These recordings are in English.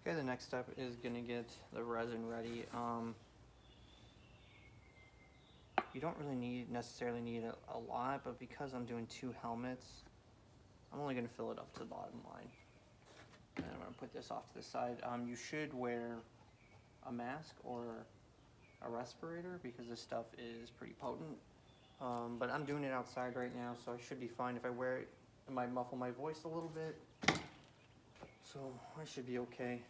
Okay, the next step is gonna get the resin ready. You don't really necessarily need a lot, but because I'm doing 2 helmets, I'm only gonna fill it up to the bottom line. And I'm gonna put this off to the side. You should wear a mask or a respirator because this stuff is pretty potent. But I'm doing it outside right now, so I should be fine. If I wear it, it might muffle my voice a little bit. So I should be okay.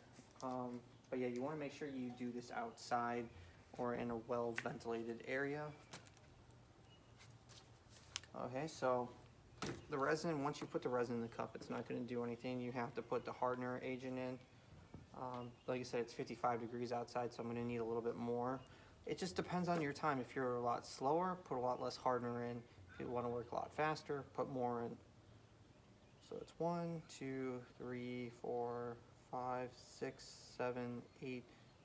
But yeah, you want to make sure you do this outside or in a well-ventilated area. Okay, so the resin, once you put the resin in the cup, it's not going to do anything. You have to put the hardener agent in. Like I said, it's 55 degrees outside, so I'm going to need a little bit more. It just depends on your time. If you're a lot slower, put a lot less hardener in. If you want to work a lot faster, put more in. So it's 1, 2, 3, 4, 5, 6, 7, 8,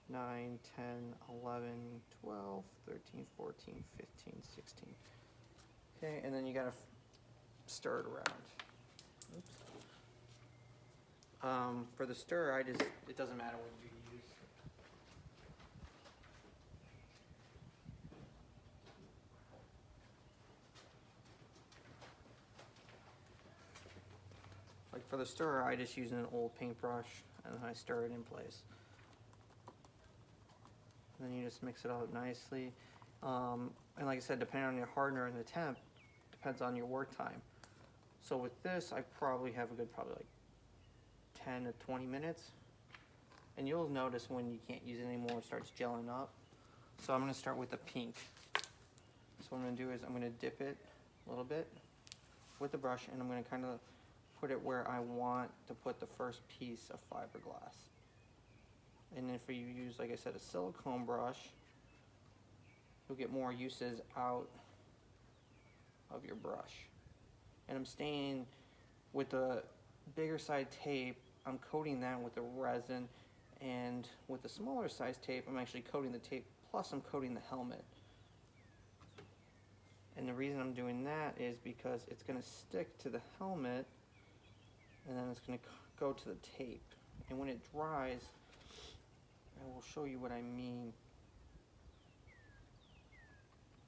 9, 10, 11, 12, 13, 14, 15, 16. Okay, and then you gotta stir it around. Oops. For the stir, it doesn't matter what you use. Like for the stir, I just use an old paintbrush and then I stir it in place. And then you just mix it out nicely. And like I said, depending on your hardener and the temp, depends on your work time. So with this, I probably have a good like 10 to 20 minutes. And you'll notice when you can't use it anymore, it starts gelling up. So I'm gonna start with the pink. So what I'm gonna do is I'm gonna dip it a little bit with the brush, and I'm gonna kind of put it where I want to put the first piece of fiberglass. And if you use, like I said, a silicone brush, you'll get more uses out of your brush. And I'm staying with the bigger side tape, I'm coating that with the resin, and with the smaller size tape, I'm actually coating the tape, plus I'm coating the helmet. And the reason I'm doing that is because it's gonna stick to the helmet, and then it's gonna go to the tape. And when it dries, I will show you what I mean.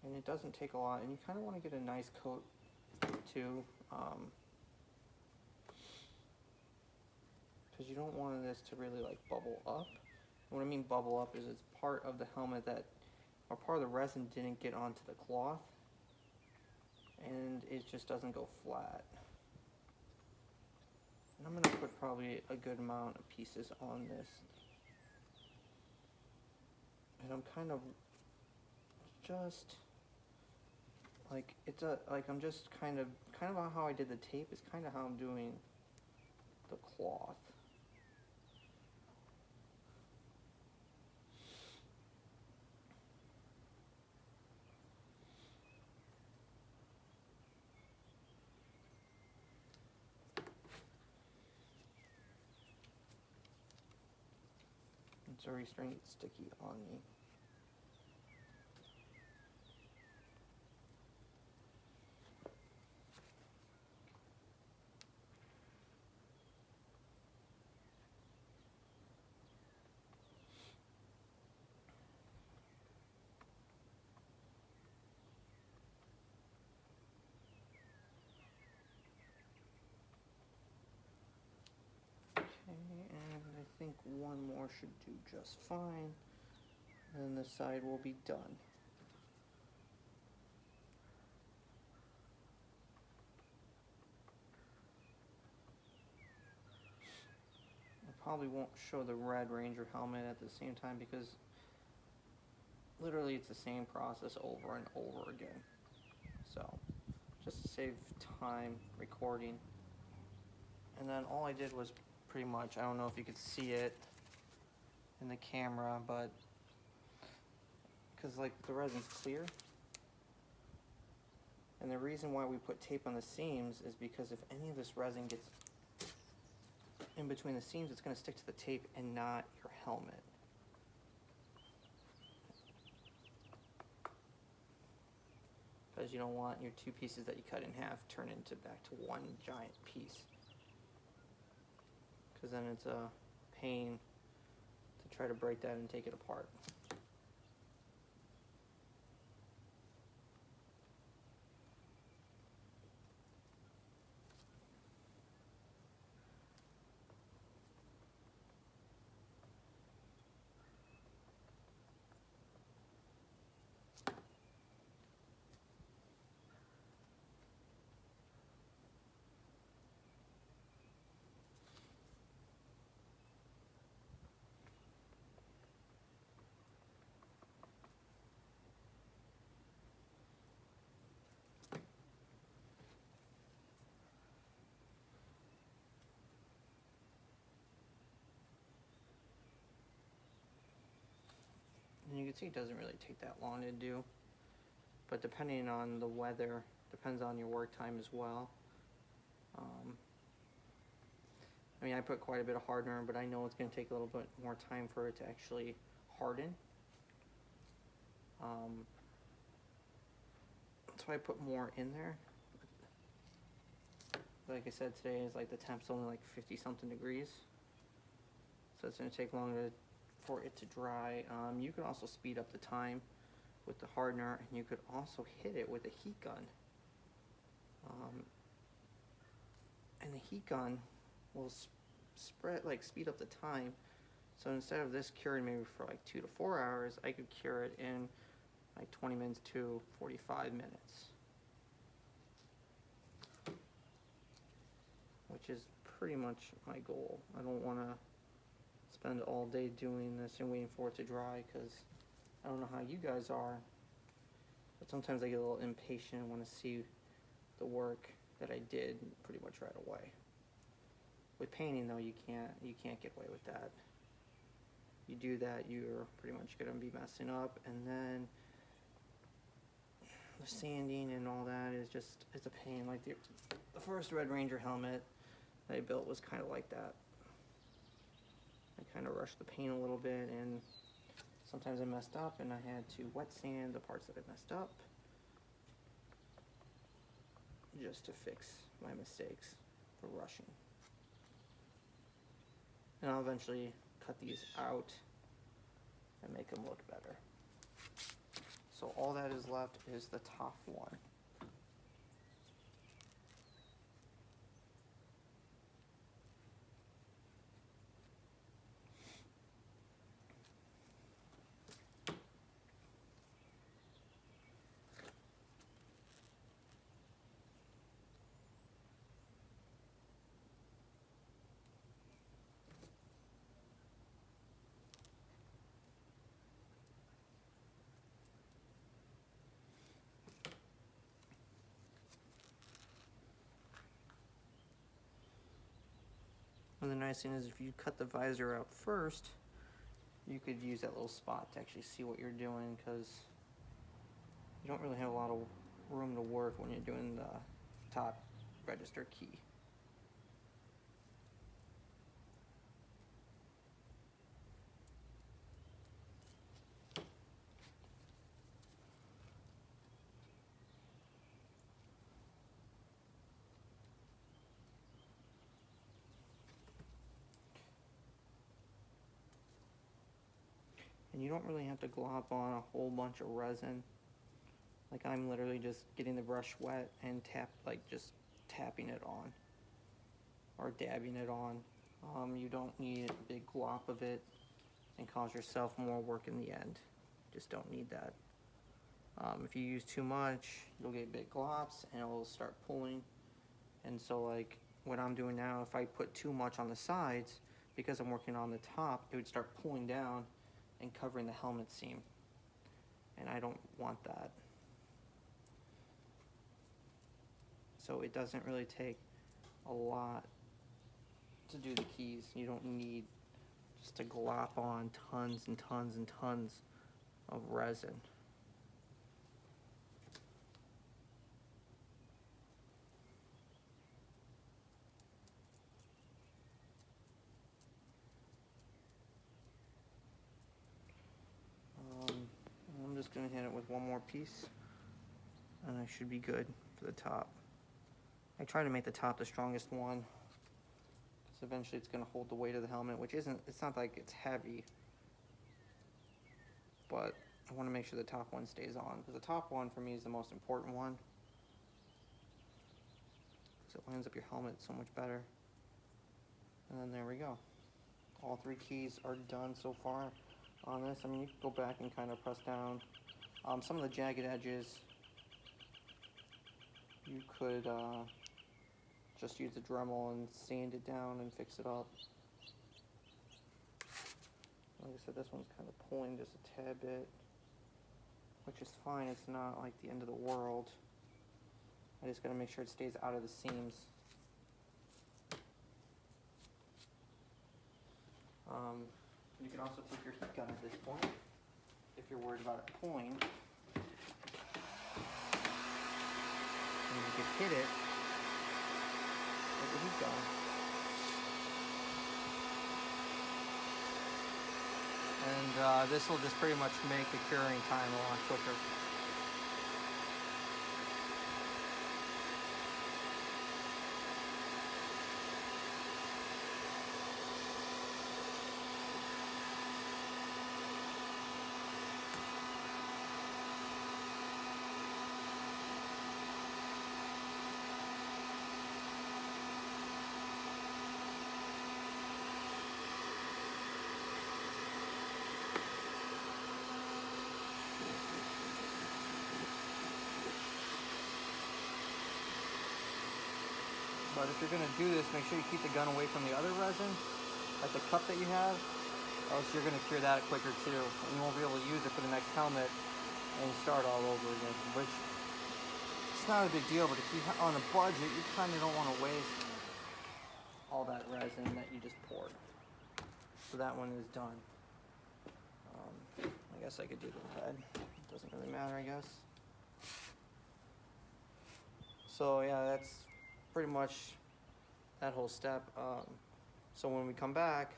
And it doesn't take a lot, and you kind of want to get a nice coat too, because you don't want this to really like bubble up. And what I mean bubble up is it's part of the helmet that, or part of the resin didn't get onto the cloth, and it just doesn't go flat. And I'm going to put probably a good amount of pieces on this. And I'm kind of just like, I'm just kind of how I did the tape is kind of how I'm doing the cloth. It's already starting to get sticky on me. I think one more should do just fine, and this side will be done. I probably won't show the Red Ranger helmet at the same time because literally it's the same process over and over again. So just to save time recording. And then all I did was pretty much, I don't know if you could see it in the camera, but because like the resin's clear, and the reason why we put tape on the seams is because if any of this resin gets in between the seams, it's going to stick to the tape and not your helmet. Because you don't want your 2 pieces that you cut in half turn into back to one giant piece. Because then it's a pain try to break that and take it apart. And you can see it doesn't really take that long to do, but depending on the weather, depends on your work time as well. I mean, I put quite a bit of hardener, but I know it's going to take a little bit more time for it to actually harden. That's why I put more in there. Like I said, today is like the temp's only like 50 something degrees, so it's going to take longer for it to dry. You could also speed up the time with the hardener, and you could also hit it with a heat gun. And the heat gun will speed up the time. So instead of this curing maybe for like 2 to 4 hours, I could cure it in like 20 minutes to 45 minutes. Which is pretty much my goal. I don't want to spend all day doing this and waiting for it to dry, because I don't know how you guys are, but sometimes I get a little impatient and want to see the work that I did pretty much right away. With painting though, you can't get away with that. You do that, you're pretty much going to be messing up, and then the sanding and all that is just, it's a pain. Like the first Red Ranger helmet that I built was kind of like that. I kind of rushed the paint a little bit, and sometimes I messed up and I had to wet sand the parts that I messed up just to fix my mistakes for rushing. And I'll eventually cut these out and make them look better. So all that is left is the top one. And the nice thing is, if you cut the visor out first, you could use that little spot to actually see what you're doing, because you don't really have a lot of room to work when you're doing the top register key. And you don't really have to glop on a whole bunch of resin. Like, I'm literally just getting the brush wet and just tapping it on or dabbing it on. You don't need a big glop of it and cause yourself more work in the end. Just don't need that. If you use too much, you'll get big glops and it will start pulling. And so, like what I'm doing now, if I put too much on the sides, because I'm working on the top, it would start pulling down and covering the helmet seam, and I don't want that. So it doesn't really take a lot to do the keys. You don't need just to glop on tons and tons and tons of resin. I'm just going to hit it with one more piece, and I should be good for the top. I try to make the top the strongest one, because eventually it's going to hold the weight of the helmet, which isn't, it's not like it's heavy, but I want to make sure the top one stays on, because the top one for me is the most important one, because it lines up your helmet so much better. And then there we go. All 3 keys are done so far on this. I mean, you can go back and kind of press down. Some of the jagged edges, you could just use a Dremel and sand it down and fix it up. Like I said, this one's kind of pulling just a tad bit, which is fine. It's not like the end of the world. I just gotta make sure it stays out of the seams. You can also take your heat gun at this point if you're worried about it pulling. And you can hit it with the heat gun. And this will just pretty much make the curing time a lot quicker. But if you're going to do this, make sure you keep the gun away from the other resin, like the cup that you have, or else you're going to cure that quicker too. And you won't be able to use it for the next helmet and start all over again, which it's not a big deal, but if you're on a budget, you kind of don't want to waste all that resin that you just poured. So that one is done. I guess I could do the head. It doesn't really matter, I guess. So yeah, that's pretty much that whole step. So when we come back,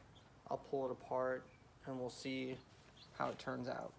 I'll pull it apart and we'll see how it turns out.